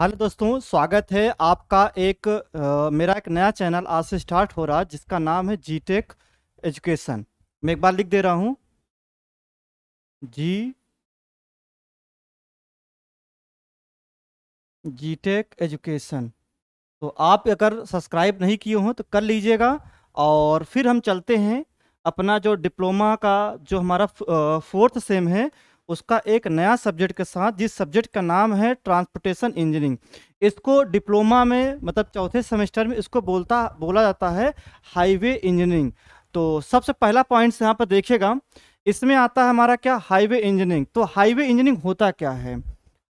Hello दोस्तों, स्वागत है आपका मेरा एक नया चैनल आज से स्टार्ट हो रहा है जिसका नाम है जीटेक एजुकेशन। मैं एक बार लिख दे रहा हूँ, जी जीटेक एजुकेशन। तो आप अगर सब्सक्राइब नहीं किए हो तो कर लीजिएगा। और फिर हम चलते हैं अपना जो डिप्लोमा का जो हमारा फोर्थ सेम है उसका एक नया सब्जेक्ट के साथ, जिस सब्जेक्ट का नाम है ट्रांसपोर्टेशन इंजीनियरिंग। इसको डिप्लोमा में मतलब चौथे सेमेस्टर में इसको बोला जाता है हाईवे इंजीनियरिंग। तो सबसे पहला पॉइंट यहाँ पर देखिएगा, इसमें आता है हमारा क्या, हाईवे इंजीनियरिंग। तो हाईवे इंजीनियरिंग होता क्या है,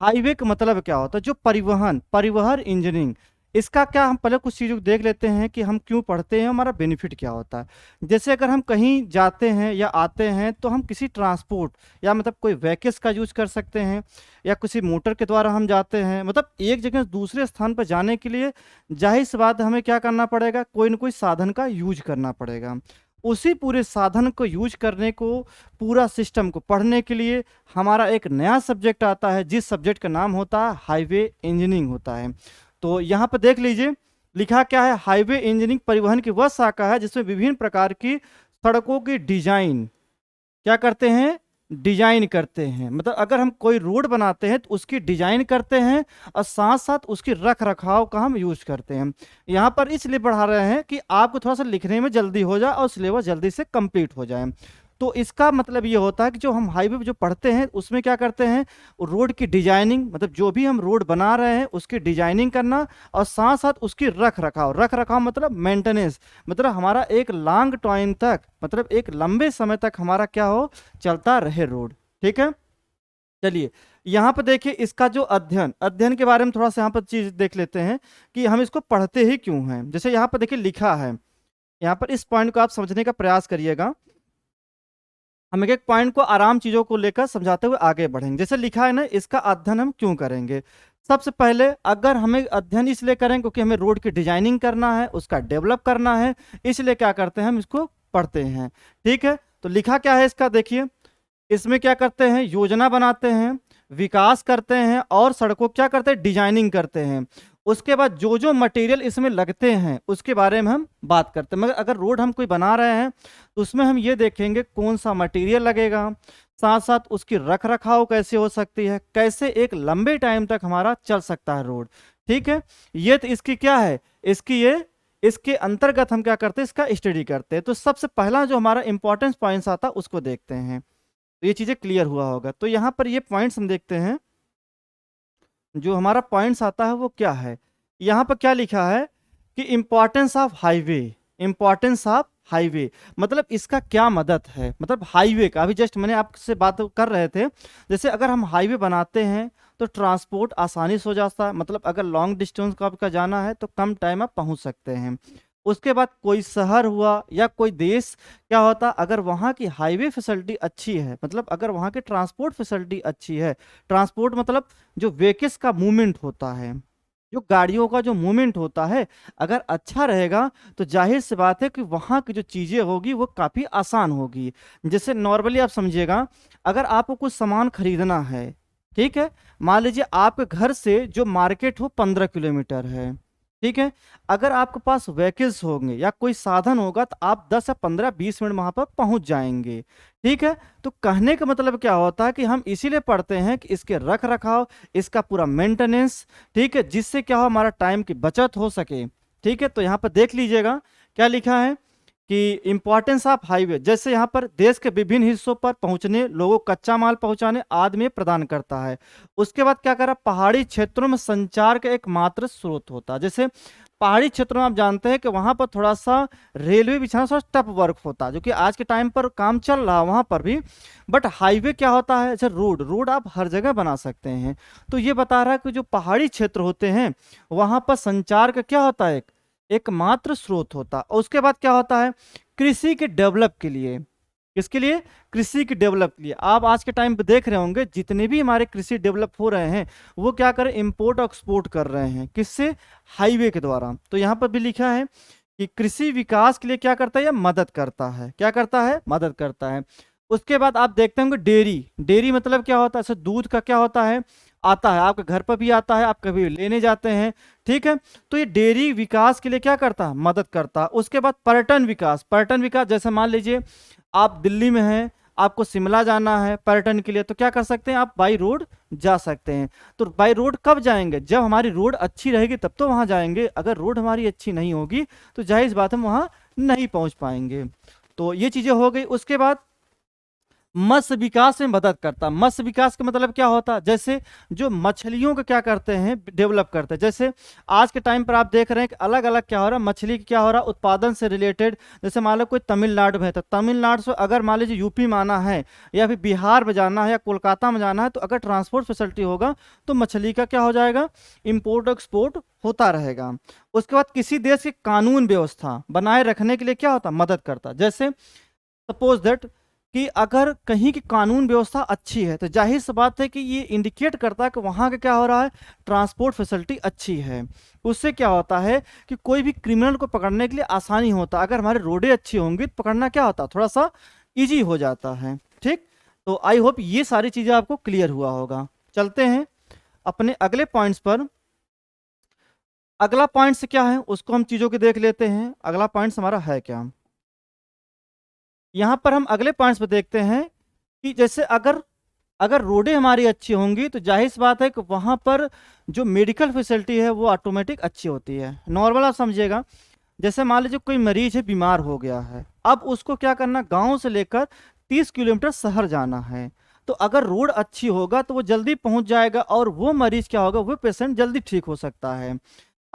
हाईवे का मतलब क्या होता है, जो परिवहन इंजीनियरिंग। इसका क्या, हम पहले कुछ चीज़ों को देख लेते हैं कि हम क्यों पढ़ते हैं, हमारा बेनिफिट क्या होता है। जैसे अगर हम कहीं जाते हैं या आते हैं तो हम किसी ट्रांसपोर्ट या मतलब कोई व्हीकल्स का यूज कर सकते हैं, या किसी मोटर के द्वारा हम जाते हैं। मतलब एक जगह से दूसरे स्थान पर जाने के लिए जाहिर सी बात है हमें क्या करना पड़ेगा, कोई ना कोई साधन का यूज करना पड़ेगा। उसी पूरे साधन को यूज करने को, पूरा सिस्टम को पढ़ने के लिए हमारा एक नया सब्जेक्ट आता है, जिस सब्जेक्ट का नाम होता है हाईवे इंजीनियरिंग होता है। तो यहाँ पर देख लीजिए लिखा क्या है, हाईवे इंजीनियरिंग परिवहन की वह शाखा है जिसमें विभिन्न प्रकार की सड़कों की डिजाइन क्या करते हैं, डिजाइन करते हैं। मतलब अगर हम कोई रोड बनाते हैं तो उसकी डिजाइन करते हैं और साथ साथ उसकी रख रखाव का हम यूज करते हैं। यहाँ पर इसलिए बढ़ा रहे हैं कि आपको थोड़ा सा लिखने में जल्दी हो जाए और सिलेबस जल्दी से कंप्लीट हो जाए। तो इसका मतलब ये होता है कि जो हम हाईवे पे जो पढ़ते हैं उसमें क्या करते हैं, रोड की डिजाइनिंग, मतलब जो भी हम रोड बना रहे हैं उसकी डिजाइनिंग करना, और साथ साथ उसकी रख रखाव मतलब मेंटेनेंस। मतलब हमारा एक लॉन्ग टाइम तक, मतलब एक लंबे समय तक हमारा क्या हो, चलता रहे रोड। ठीक है, चलिए यहाँ पर देखिए इसका जो अध्ययन अध्ययन के बारे में थोड़ा सा यहाँ पर चीज देख लेते हैं कि हम इसको पढ़ते ही क्यों हैं। जैसे यहाँ पर देखिए लिखा है, यहाँ पर इस पॉइंट को आप समझने का प्रयास करिएगा। हम एक एक पॉइंट को आराम चीजों को लेकर समझाते हुए आगे बढ़ेंगे। जैसे लिखा है ना, इसका अध्ययन हम क्यों करेंगे। सबसे पहले अगर हमें अध्ययन इसलिए करेंगे क्योंकि हमें रोड की डिजाइनिंग करना है, उसका डेवलप करना है, इसलिए क्या करते हैं, हम इसको पढ़ते हैं। ठीक है, तो लिखा क्या है इसका देखिए, इसमें क्या करते हैं, योजना बनाते हैं, विकास करते हैं, और सड़कों क्या करते हैं, डिजाइनिंग करते हैं। उसके बाद जो जो मटेरियल इसमें लगते हैं उसके बारे में हम बात करते हैं। मगर अगर रोड हम कोई बना रहे हैं तो उसमें हम ये देखेंगे कौन सा मटेरियल लगेगा, साथ साथ उसकी रख रखाव कैसे हो सकती है, कैसे एक लंबे टाइम तक हमारा चल सकता है रोड। ठीक है, ये तो इसकी क्या है, इसकी ये इसके अंतर्गत हम क्या करते हैं, इसका स्टडी करते हैं। तो सबसे पहला जो हमारा इंपॉर्टेंस पॉइंट्स आता है उसको देखते हैं, तो ये चीजें क्लियर हुआ होगा। तो यहाँ पर ये पॉइंट्स हम देखते हैं, जो हमारा पॉइंट्स आता है वो क्या है। यहाँ पर क्या लिखा है कि importance of highway, importance of highway मतलब इसका क्या मदद है, मतलब हाईवे का। अभी जस्ट मैंने आपसे बात कर रहे थे, जैसे अगर हम हाईवे बनाते हैं तो ट्रांसपोर्ट आसानी से हो जाता है। मतलब अगर लॉन्ग डिस्टेंस का आपका जाना है तो कम टाइम आप पहुंच सकते हैं। उसके बाद कोई शहर हुआ या कोई देश, क्या होता अगर वहाँ की हाईवे फैसिलिटी अच्छी है, मतलब अगर वहाँ की ट्रांसपोर्ट फैसिलिटी अच्छी है, ट्रांसपोर्ट मतलब जो व्हीकल्स का मूवमेंट होता है, जो गाड़ियों का जो मूवमेंट होता है, अगर अच्छा रहेगा तो जाहिर सी बात है कि वहाँ की जो चीज़ें होगी वो काफ़ी आसान होगी। जैसे नॉर्मली आप समझिएगा, अगर आपको कुछ सामान खरीदना है, ठीक है, मान लीजिए आपके घर से जो मार्केट हो 15 किलोमीटर है, ठीक है, अगर आपके पास व्हीकल्स होंगे या कोई साधन होगा तो आप 10 या 15-20 मिनट वहां पर पहुंच जाएंगे। ठीक है, तो कहने का मतलब क्या होता है कि हम इसीलिए पढ़ते हैं कि इसके रख रखाव, इसका पूरा मेंटेनेंस, ठीक है, जिससे क्या हो हमारा टाइम की बचत हो सके। ठीक है, तो यहाँ पर देख लीजिएगा क्या लिखा है कि इंपॉर्टेंस ऑफ हाईवे, जैसे यहाँ पर देश के विभिन्न हिस्सों पर पहुंचने, लोगों को कच्चा माल पहुंचाने आदि में प्रदान करता है। उसके बाद क्या करा, पहाड़ी क्षेत्रों में संचार का एकमात्र स्रोत होता है। जैसे पहाड़ी क्षेत्रों में आप जानते हैं कि वहां पर थोड़ा सा रेलवे बिछाना थोड़ा टफ वर्क होता है, जो कि आज के टाइम पर काम चल रहा है वहां पर भी। बट हाईवे क्या होता है, जैसे रोड रोड आप हर जगह बना सकते हैं। तो ये बता रहा है कि जो पहाड़ी क्षेत्र होते हैं वहां पर संचार का क्या होता है, एकमात्र स्रोत होता। और उसके बाद क्या होता है, कृषि के डेवलप के लिए, किसके लिए, कृषि के डेवलप के लिए। आप आज के टाइम पे देख रहे होंगे जितने भी हमारे कृषि डेवलप हो रहे हैं वो क्या कर रहे हैं, इंपोर्ट और एक्सपोर्ट कर रहे हैं, किससे, हाईवे के द्वारा। तो यहाँ पर भी लिखा है कि कृषि विकास के लिए क्या करता है, या मदद करता है, क्या करता है, मदद करता है। उसके बाद आप देखते होंगे डेयरी, डेयरी मतलब क्या होता है, दूध का क्या होता है, आता है, आपके घर पर भी आता है, आप कभी लेने जाते हैं, ठीक है। तो ये डेयरी विकास के लिए क्या करता है, मदद करता है। उसके बाद पर्यटन विकास, पर्यटन विकास जैसे मान लीजिए आप दिल्ली में हैं, आपको शिमला जाना है पर्यटन के लिए, तो क्या कर सकते हैं, आप बाई रोड जा सकते हैं। तो बाई रोड कब जाएंगे, जब हमारी रोड अच्छी रहेगी तब तो वहां जाएंगे, अगर रोड हमारी अच्छी नहीं होगी तो जाहिर बात हम वहां नहीं पहुंच पाएंगे। तो ये चीजें हो गई। उसके बाद मत्स्य विकास में मदद करता। मत्स्य विकास का मतलब क्या होता है, जैसे जो मछलियों को क्या करते हैं, डेवलप करते हैं। जैसे आज के टाइम पर आप देख रहे हैं कि अलग अलग क्या हो रहा है, मछली क्या हो रहा है, उत्पादन से रिलेटेड। जैसे मान लो कोई तमिलनाडु में है, तो तमिलनाडु से अगर मान लीजिए यूपी में आना है या फिर बिहार में जाना है या कोलकाता में जाना है, तो अगर ट्रांसपोर्ट फैसिलिटी होगा तो मछली का क्या हो जाएगा, इम्पोर्ट एक्सपोर्ट होता रहेगा। उसके बाद किसी देश की कानून व्यवस्था बनाए रखने के लिए क्या होता, मदद करता। जैसे सपोज दैट कि अगर कहीं की कानून व्यवस्था अच्छी है तो जाहिर सी बात है कि ये इंडिकेट करता है कि वहाँ का क्या हो रहा है, ट्रांसपोर्ट फैसिलिटी अच्छी है। उससे क्या होता है कि कोई भी क्रिमिनल को पकड़ने के लिए आसानी होता है। अगर हमारी रोडें अच्छी होंगी तो पकड़ना क्या होता है, थोड़ा सा ईजी हो जाता है, ठीक। तो आई होप ये सारी चीज़ें आपको क्लियर हुआ होगा। चलते हैं अपने अगले पॉइंट्स पर। अगला पॉइंट्स क्या है उसको हम चीज़ों के देख लेते हैं। अगला पॉइंट्स हमारा है क्या, यहाँ पर हम अगले पॉइंट्स पे देखते हैं कि जैसे अगर अगर रोडें हमारी अच्छी होंगी तो जाहिर सी बात है कि वहाँ पर जो मेडिकल फैसिलिटी है वो ऑटोमेटिक अच्छी होती है। नॉर्मल आप समझिएगा, जैसे मान लीजिए कोई मरीज है, बीमार हो गया है, अब उसको क्या करना, गांव से लेकर 30 किलोमीटर शहर जाना है। तो अगर रोड अच्छी होगा तो वो जल्दी पहुंच जाएगा और वो मरीज क्या होगा, वो पेशेंट जल्दी ठीक हो सकता है।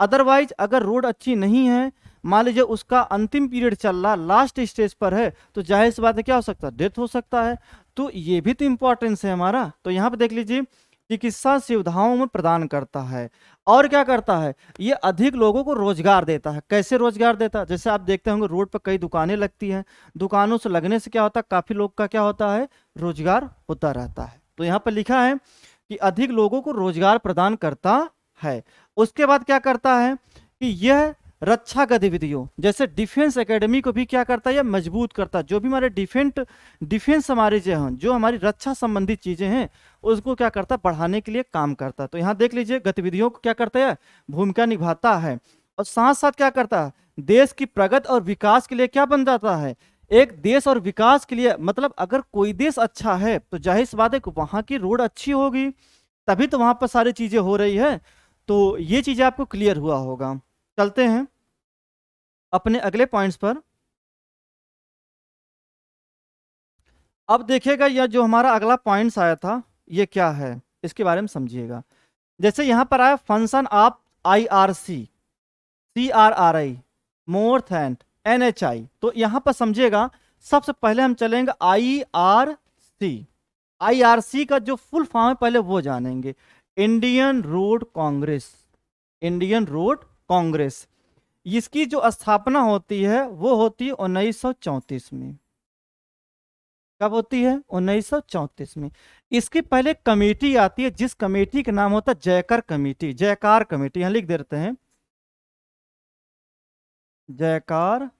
अदरवाइज अगर रोड अच्छी नहीं है, मान लीजिए उसका अंतिम पीरियड चल रहा, लास्ट स्टेज पर है, तो जाहिर सी बात है क्या हो सकता है, डेथ हो सकता है। तो ये भी तो इंपॉर्टेंस है हमारा। तो यहाँ पे देख लीजिए चिकित्सा सुविधाओं में प्रदान करता है और क्या करता है, ये अधिक लोगों को रोजगार देता है। कैसे रोजगार देता है, जैसे आप देखते होंगे रोड पर कई दुकानें लगती हैं, दुकानों से लगने से क्या होता है, काफी लोग का क्या होता है, रोजगार होता रहता है। तो यहाँ पर लिखा है कि अधिक लोगों को रोजगार प्रदान करता है। उसके बाद क्या करता है कि यह रक्षा गतिविधियों, जैसे डिफेंस एकेडमी को भी क्या करता है, यह मजबूत करता है। जो भी हमारे डिफेंस हमारे जो हमारी रक्षा संबंधित चीजें हैं उसको क्या करता है, बढ़ाने के लिए काम करता है। तो यहाँ देख लीजिए गतिविधियों को क्या करता है, भूमिका निभाता है। और साथ साथ क्या करता है, देश की प्रगति और विकास के लिए क्या बन जाता है, एक देश और विकास के लिए, मतलब अगर कोई देश अच्छा है तो जाहिर सी बात है कि वहां की रोड अच्छी होगी, तभी तो वहां पर सारी चीजें हो रही है। तो ये चीजें आपको क्लियर हुआ होगा। चलते हैं अपने अगले पॉइंट्स पर। अब देखिएगा यह जो हमारा अगला पॉइंट्स आया था ये क्या है, इसके बारे में समझिएगा। जैसे यहां पर आया function of IRC, CRRI, more and NHI। तो यहां पर समझिएगा, सबसे पहले हम चलेंगे IRC। IRC का जो फुल फॉर्म है पहले वो जानेंगे, Indian road Congress. Indian road Congress, इसकी जो स्थापना होती है वो होती है 1934 में। कब होती है, 1934 में। इसकी पहले एक कमेटी आती है जिस कमेटी का नाम होता है जयकर कमेटी। जयकार कमेटी यहां लिख देते हैं, जयकार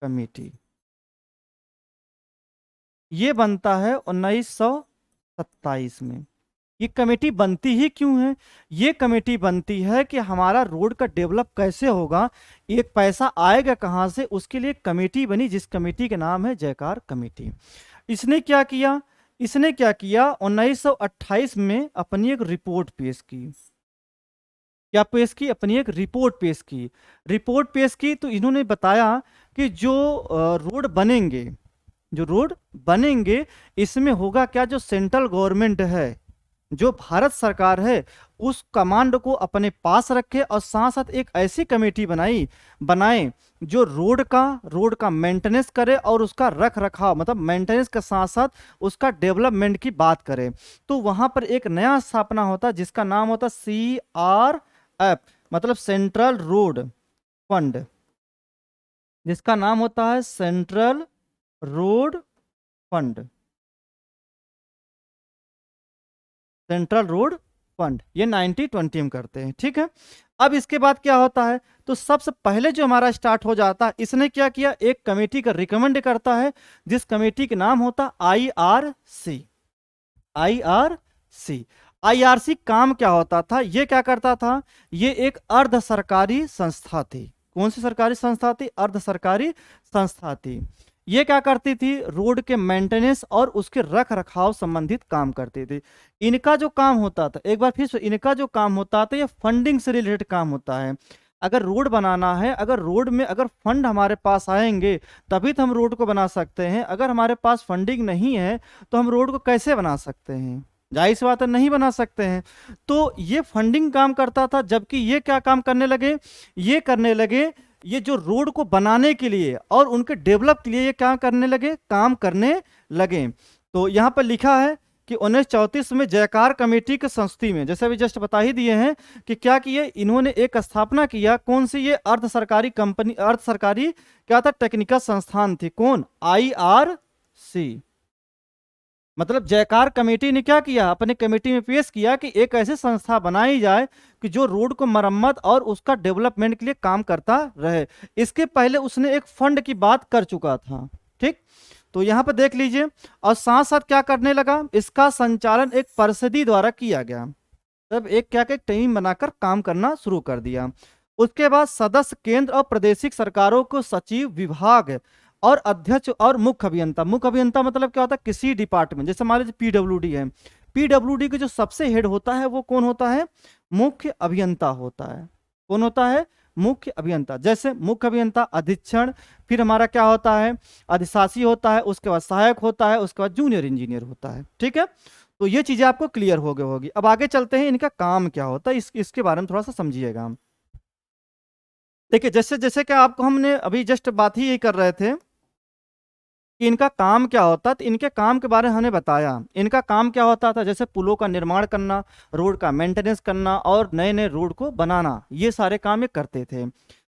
कमेटी। ये बनता है 1927 में। ये कमेटी बनती ही क्यों है, ये कमेटी बनती है कि हमारा रोड का डेवलप कैसे होगा, एक पैसा आएगा कहां से, उसके लिए कमेटी बनी जिस कमेटी का नाम है जयकार कमेटी। इसने क्या किया, इसने क्या किया 1928 में अपनी एक रिपोर्ट पेश की। क्या पेश की, अपनी एक रिपोर्ट पेश की। रिपोर्ट पेश की तो इन्होंने बताया कि जो रोड बनेंगे, जो रोड बनेंगे इसमें होगा क्या, जो सेंट्रल गवर्नमेंट है, जो भारत सरकार है, उस कमांड को अपने पास रखे और साथ साथ एक ऐसी कमेटी बनाए जो रोड का मेंटेनेंस करे और उसका रख रखाव, मतलब मेंटेनेंस के साथ साथ उसका डेवलपमेंट की बात करे। तो वहां पर एक नया स्थापना होता जिसका नाम होता CRF, मतलब सेंट्रल रोड फंड, जिसका नाम होता है central road fund, central road fund. ये 90-20 में करते हैं, ठीक है। अब इसके बाद क्या होता है, तो सबसे पहले जो हमारा स्टार्ट हो जाता है, इसने क्या किया, एक कमेटी का रिकमेंड करता है जिस कमेटी का नाम होता IRC। IRC आईआरसी काम क्या होता था, ये क्या करता था, ये एक अर्ध सरकारी संस्था थी। कौन सी सरकारी संस्था थी, अर्ध सरकारी संस्था थी। ये क्या करती थी, रोड के मेंटेनेंस और उसके रख रखाव संबंधित काम करती थी। इनका जो काम होता था, एक बार फिर से, इनका जो काम होता था ये फंडिंग से रिलेटेड काम होता है। अगर रोड बनाना है, अगर रोड में अगर फंड हमारे पास आएंगे तभी तो हम रोड को बना सकते हैं। अगर हमारे पास फंडिंग नहीं है तो हम रोड को कैसे बना सकते हैं, जाहिर सी बात है नहीं बना सकते हैं। तो ये फंडिंग काम करता था, जबकि ये क्या काम करने लगे, ये करने लगे, ये जो रोड को बनाने के लिए और उनके डेवलप के लिए ये क्या करने लगे, काम करने लगे। तो यहाँ पर लिखा है कि 1934 में जयकार कमेटी के संस्थि में, जैसे अभी जस्ट बता ही दिए हैं कि क्या किए, इन्होंने एक स्थापना किया, कौन सी, ये अर्ध सरकारी कंपनी, अर्ध सरकारी क्या था, टेक्निकल संस्थान थी, कौन, आईआरसी। मतलब जयकार कमेटी ने क्या किया, अपने कमेटी में पेश किया कि एक ऐसी संस्था बनाई जाए कि जो रोड को मरम्मत और उसका डेवलपमेंट के लिए काम करता रहे। इसके पहले उसने एक फंड की बात कर चुका था, ठीक। तो यहां पर देख लीजिए, और साथ साथ क्या करने लगा, इसका संचालन एक परिषदी द्वारा किया गया। तब एक क्या क्या टीम बनाकर काम करना शुरू कर दिया। उसके बाद सदस्य केंद्र और प्रादेशिक सरकारों को सचिव, विभाग और अध्यक्ष और मुख्य अभियंता। मुख्य अभियंता मतलब क्या होता है, किसी डिपार्टमेंट, जैसे मान लीजिए पीडब्ल्यूडी है, पीडब्ल्यूडी के जो सबसे हेड होता है वो कौन होता है, मुख्य अभियंता होता है। कौन होता है, मुख्य अभियंता। जैसे मुख्य अभियंता, अधीक्षण, फिर हमारा क्या होता है, अधिशासी होता है, उसके बाद सहायक होता है, उसके बाद जूनियर इंजीनियर होता है, ठीक है। तो ये चीजें आपको क्लियर हो गई होगी। अब आगे चलते हैं, इनका काम क्या होता है, इसके बारे में थोड़ा सा समझिएगा। देखिए, जैसे जैसे कि आपको हमने अभी जस्ट बात ही यही कर रहे थे कि इनका काम क्या होता है, तो इनके काम के बारे में हमने बताया। इनका काम क्या होता था, जैसे पुलों का निर्माण करना, रोड का मेंटेनेंस करना और नए नए रोड को बनाना, ये सारे काम ये करते थे।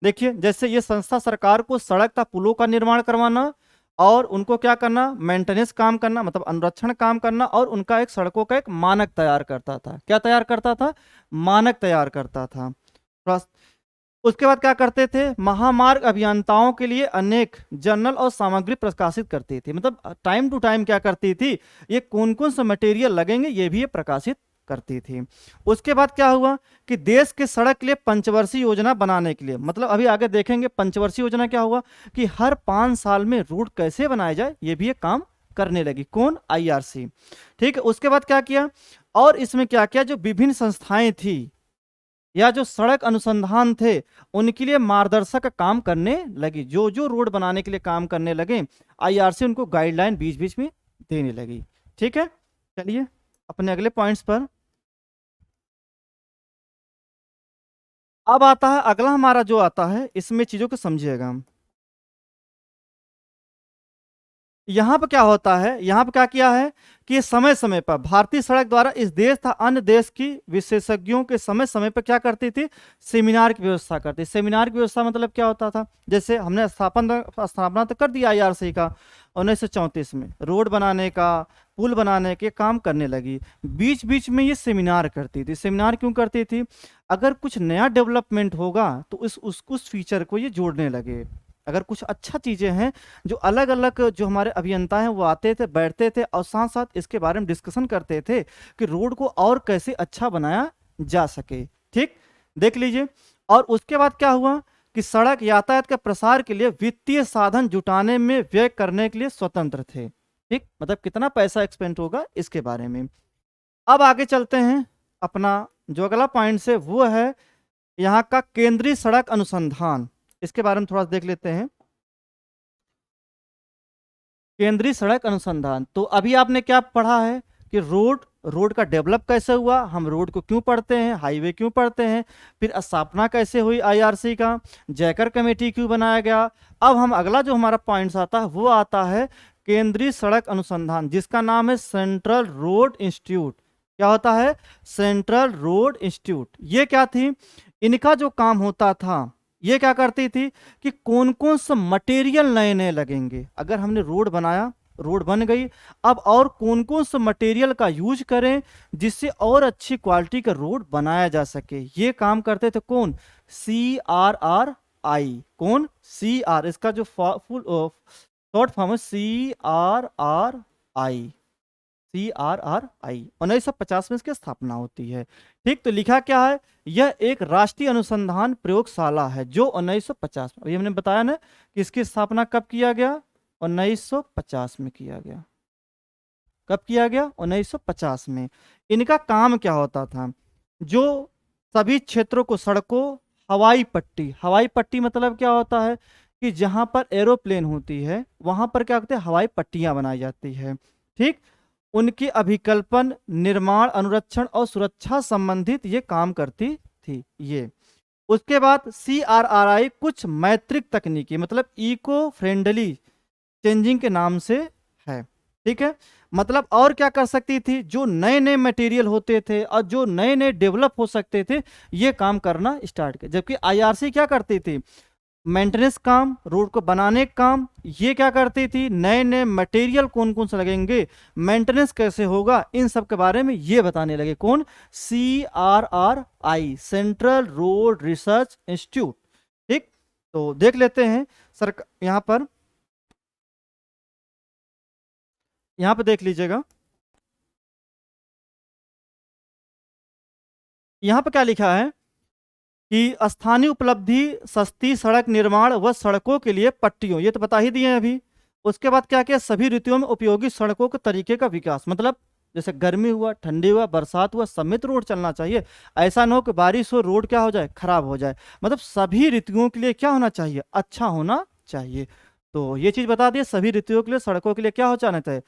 देखिए, जैसे ये संस्था सरकार को सड़क तथा पुलों का निर्माण करवाना और उनको क्या करना, मेंटेनेंस काम करना, मतलब अनुरक्षण काम करना, और उनका एक सड़कों का एक मानक तैयार करता था। क्या तैयार करता था, मानक तैयार करता था। उसके बाद क्या करते थे, महामार्ग अभियंताओं के लिए अनेक जर्नल और सामग्री प्रकाशित करती थी। मतलब टाइम टू टाइम क्या करती थी, ये कौन कौन से मटेरियल लगेंगे ये भी ये प्रकाशित करती थी। उसके बाद क्या हुआ कि देश के सड़क के लिए पंचवर्षीय योजना बनाने के लिए, मतलब अभी आगे देखेंगे पंचवर्षीय योजना क्या हुआ, कि हर 5 साल में रूट कैसे बनाया जाए ये भी ये काम करने लगी। कौन, आईआरसी, ठीक है। उसके बाद क्या किया, और इसमें क्या किया, जो विभिन्न संस्थाएं थी या जो सड़क अनुसंधान थे उनके लिए मार्गदर्शक काम करने लगी। जो जो रोड बनाने के लिए काम करने लगे, आईआरसी उनको गाइडलाइन बीच बीच में देने लगी, ठीक है। चलिए अपने अगले पॉइंट्स पर। अब आता है अगला हमारा जो आता है, इसमें चीजों को समझिएगा। यहाँ पर क्या होता है, यहाँ पर क्या किया है कि समय समय पर भारतीय सड़क द्वारा इस देश तथा अन्य देश की विशेषज्ञों के समय समय पर क्या करती थी, सेमिनार की व्यवस्था करती। सेमिनार की व्यवस्था मतलब क्या होता था, जैसे हमने स्थापना तो कर दिया आईआरसी का 1934 में, रोड बनाने का, पुल बनाने के काम करने लगी। बीच बीच में ये सेमिनार करती थी। सेमिनार क्यों करती थी, अगर कुछ नया डेवलपमेंट होगा तो उस फीचर को ये जोड़ने लगे। अगर कुछ अच्छा चीजें हैं, जो अलग अलग जो हमारे अभियंता हैं वो आते थे, बैठते थे और साथ साथ इसके बारे में डिस्कशन करते थे कि रोड को और कैसे अच्छा बनाया जा सके, ठीक। देख लीजिए, और उसके बाद क्या हुआ कि सड़क यातायात के प्रसार के लिए वित्तीय साधन जुटाने में व्यय करने के लिए स्वतंत्र थे, ठीक। मतलब कितना पैसा एक्सपेंड होगा इसके बारे में। अब आगे चलते हैं, अपना जो अगला पॉइंट है वो है यहाँ का केंद्रीय सड़क अनुसंधान। इसके बारे में थोड़ा देख लेते हैं। केंद्रीय सड़क अनुसंधान, तो अभी आपने क्या पढ़ा है कि रोड का डेवलप कैसे हुआ, हम रोड को क्यों पढ़ते हैं, हाईवे क्यों पढ़ते हैं, फिर स्थापना कैसे हुई आईआरसी का, जयकर कमेटी क्यों बनाया गया। अब हम अगला जो हमारा पॉइंट्स आता है वो आता है केंद्रीय सड़क अनुसंधान, जिसका नाम है सेंट्रल रोड इंस्टीट्यूट। क्या होता है, सेंट्रल रोड इंस्टीट्यूट। ये क्या थी, इनका जो काम होता था, ये क्या करती थी कि कौन कौन सा मटेरियल नए नए लगेंगे। अगर हमने रोड बनाया, रोड बन गई, अब और कौन कौन सा मटेरियल का यूज करें जिससे और अच्छी क्वालिटी का रोड बनाया जा सके, ये काम करते थे कौन, CRRI। कौन, CR, इसका जो फुल शॉर्ट फॉर्म है CRRI, CRRI 1950 में इसकी स्थापना होती है। ठीक, तो लिखा क्या है, यह एक राष्ट्रीय अनुसंधान प्रयोगशाला है जो 1950 में, अभी हमने बताया ना कि इसकी स्थापना कब किया गया, 1950 में किया गया। कब किया गया, 1950 में। इनका काम क्या होता था, जो सभी क्षेत्रों को, सड़कों, हवाई पट्टी मतलब क्या होता है कि जहां पर एरोप्लेन होती है वहां पर क्या करते हैं, हवाई पट्टियां बनाई जाती है। ठीक, उनकी अभिकल्पन, निर्माण, अनुरक्षण और सुरक्षा संबंधित ये काम करती थी ये। उसके बाद CRRI कुछ मैत्रिक तकनीकी मतलब इको फ्रेंडली चेंजिंग के नाम से है। ठीक है, मतलब और क्या कर सकती थी, जो नए नए मटेरियल होते थे और जो नए नए डेवलप हो सकते थे ये काम करना स्टार्ट किया। जबकि IRC क्या करती थी, मेंटेनेंस काम, रोड को बनाने का काम, ये क्या करती थी, नए नए मटेरियल कौन कौन से लगेंगे, मेंटेनेंस कैसे होगा, इन सब के बारे में ये बताने लगे। कौन, CRRI, central road research institute. ठीक, तो देख लेते हैं सर, यहाँ पर देख लीजिएगा, यहाँ पर क्या लिखा है कि स्थानीय उपलब्धि, सस्ती सड़क निर्माण व सड़कों के लिए पट्टियों, ये तो बता ही दिए हैं अभी। उसके बाद क्या किया, सभी ऋतुओं में उपयोगी सड़कों के तरीके का विकास, मतलब जैसे गर्मी हुआ, ठंडी हुआ, बरसात हुआ, सब में तो रोड चलना चाहिए। ऐसा ना हो कि बारिश हो रोड क्या हो जाए, खराब हो जाए। मतलब सभी ऋतुओं के लिए क्या होना चाहिए, अच्छा होना चाहिए। तो ये चीज बता दिए, सभी ऋतुओं के लिए सड़कों के लिए क्या हो जाना चाहिए,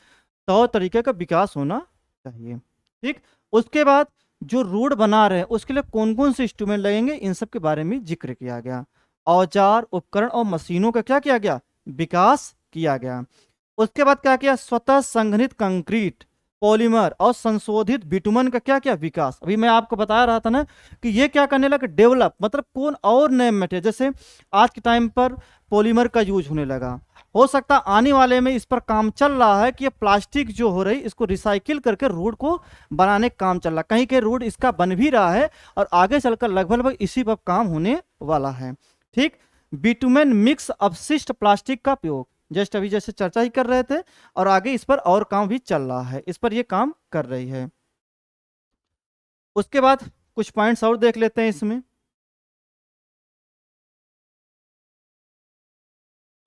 तौर तरीके का विकास होना चाहिए। ठीक, उसके बाद जो रोड बना रहे हैं उसके लिए कौन कौन से इंस्ट्रूमेंट लगेंगे, इन सब के बारे में जिक्र किया गया। औजार, उपकरण और मशीनों का क्या किया गया, विकास किया गया। उसके बाद क्या किया, स्वतः संघनित कंक्रीट, पॉलीमर और संशोधित बिटुमन का क्या किया, विकास। अभी मैं आपको बता रहा था ना कि ये क्या करने लगा, डेवलप, मतलब कौन और नए मटेरियल, जैसे आज के टाइम पर पॉलीमर का यूज होने लगा, हो सकता आने वाले में इस पर काम चल रहा है कि ये प्लास्टिक जो हो रही इसको रिसाइकिल करके रोड को बनाने का काम चल रहा है, कहीं के रोड इसका बन भी रहा है और आगे चलकर लगभग इसी पर काम होने वाला है। ठीक, बिटुमेन मिक्स अपशिष्ट प्लास्टिक का उपयोग, जस्ट अभी जैसे चर्चा ही कर रहे थे, और आगे इस पर और काम भी चल रहा है, इस पर ये काम कर रही है। उसके बाद कुछ पॉइंट्स और देख लेते हैं इसमें।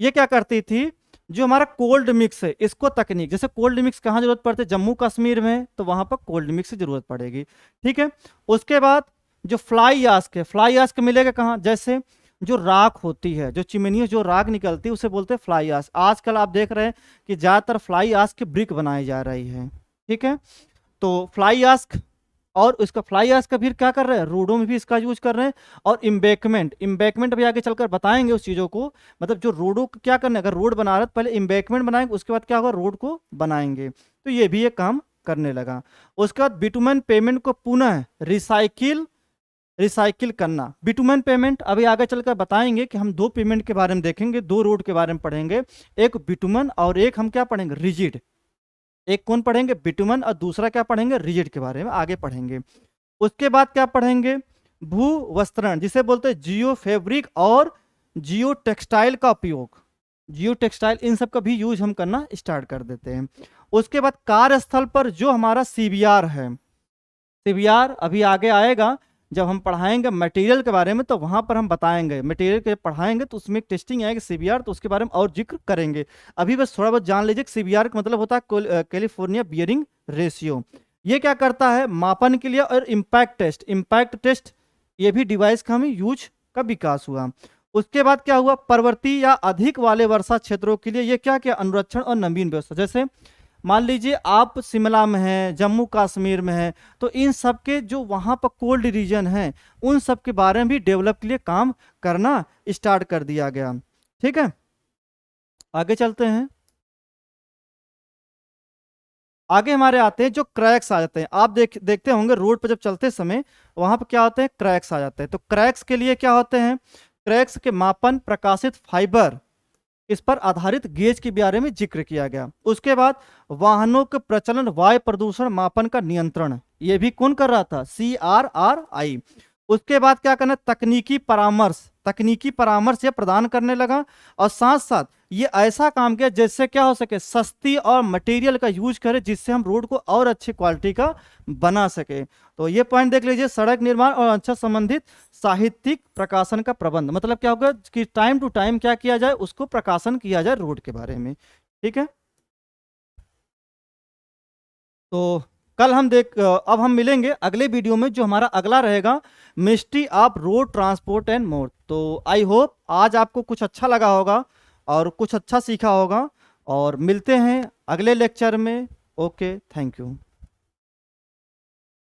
ये क्या करती थी, जो हमारा कोल्ड मिक्स है इसको तकनीक, जैसे कोल्ड मिक्स कहाँ जरूरत पड़ती है, जम्मू कश्मीर में, तो वहां पर कोल्ड मिक्स की जरूरत पड़ेगी। ठीक है, उसके बाद जो फ्लाई आस्क है, फ्लाई आस्क मिलेगा कहाँ, जैसे जो राख होती है, जो चिमनी जो राख निकलती है उसे बोलते हैं फ्लाई आस्क। आजकल आप देख रहे हैं कि ज्यादातर फ्लाई आस्क की ब्रिक बनाई जा रही है। ठीक है, तो फ्लाई आस्क, और इसका फ्लाई आस्क का फिर क्या कर रहे हैं, रोडों में भी इसका यूज कर रहे हैं। और इम्बैकमेंट, इम्बैकमेंट भी आगे चलकर बताएंगे उस चीज़ों को, मतलब जो रोडों को क्या करना है, अगर रोड बना रहे तो पहले इम्बैकमेंट बनाएंगे, उसके बाद क्या होगा, रोड को बनाएंगे। तो ये भी एक काम करने लगा। उसके बाद बिटुमेन पेमेंट को पुनः रिसाइकिल करना। बिटुमेन पेमेंट अभी आगे चलकर बताएंगे कि हम दो पेमेंट के बारे में देखेंगे, दो रोड के बारे में पढ़ेंगे, एक बिटुमन और एक हम क्या पढ़ेंगे, रिजिड। एक कौन पढ़ेंगे, बिटुमन, और दूसरा क्या पढ़ेंगे, रिजिड के बारे में आगे पढ़ेंगे। उसके बाद क्या पढ़ेंगे, भू वस्त्रण, जिसे बोलते हैं जियो फैब्रिक और जियो टेक्सटाइल का उपयोग, जियो टेक्सटाइल, इन सब का भी यूज हम करना स्टार्ट कर देते हैं। उसके बाद कार्यस्थल पर जो हमारा CBR है, CBR अभी आगे आएगा जब हम पढ़ाएंगे मटेरियल के बारे में, तो वहां पर हम बताएंगे, मटेरियल के पढ़ाएंगे तो उसमें एक टेस्टिंग आएगी CBR, तो उसके बारे में और जिक्र करेंगे। अभी बस थोड़ा बहुत जान लीजिए CBR का मतलब होता है कैलिफोर्निया बियरिंग रेशियो। ये क्या करता है, मापन के लिए। और इम्पैक्ट टेस्ट ये भी डिवाइस का हमें यूज का विकास हुआ। उसके बाद क्या हुआ, पर्वतीय या अधिक वाले वर्षा क्षेत्रों के लिए ये क्या किया, अनुरक्षण और नवीन व्यवस्था। जैसे मान लीजिए आप शिमला में हैं, जम्मू कश्मीर में हैं, तो इन सब के जो वहाँ पर कोल्ड रीजन हैं उन सब के बारे में भी डेवलप के लिए काम करना स्टार्ट कर दिया गया। ठीक है, आगे चलते हैं। आगे हमारे आते हैं जो क्रैक्स आ जाते हैं, आप देखते होंगे रोड पर जब चलते समय वहां पर क्या होते हैं, क्रैक्स आ जाते हैं। तो क्रैक्स के लिए क्या होते हैं, क्रैक्स के मापन प्रकाशित फाइबर, इस पर आधारित गेज के बारे में जिक्र किया गया। उसके बाद वाहनों के प्रचलन, वायु प्रदूषण मापन का नियंत्रण, ये भी कौन कर रहा था, CRRI। उसके बाद क्या करना, तकनीकी परामर्श, तकनीकी परामर्श ये प्रदान करने लगा, और साथ साथ ये ऐसा काम किया जिससे क्या हो सके, सस्ती और मटेरियल का यूज करें जिससे हम रोड को और अच्छी क्वालिटी का बना सके। तो ये पॉइंट देख लीजिए, सड़क निर्माण और अच्छा संबंधित साहित्यिक प्रकाशन का प्रबंध, मतलब क्या होगा कि टाइम टू टाइम क्या किया जाए, उसको प्रकाशन किया जाए रोड के बारे में। ठीक है, तो कल हम अब हम मिलेंगे अगले वीडियो में, जो हमारा अगला रहेगा mystery of road transport and more. तो आई होप आज आपको कुछ अच्छा लगा होगा और कुछ अच्छा सीखा होगा, और मिलते हैं अगले लेक्चर में। Okay, thank you.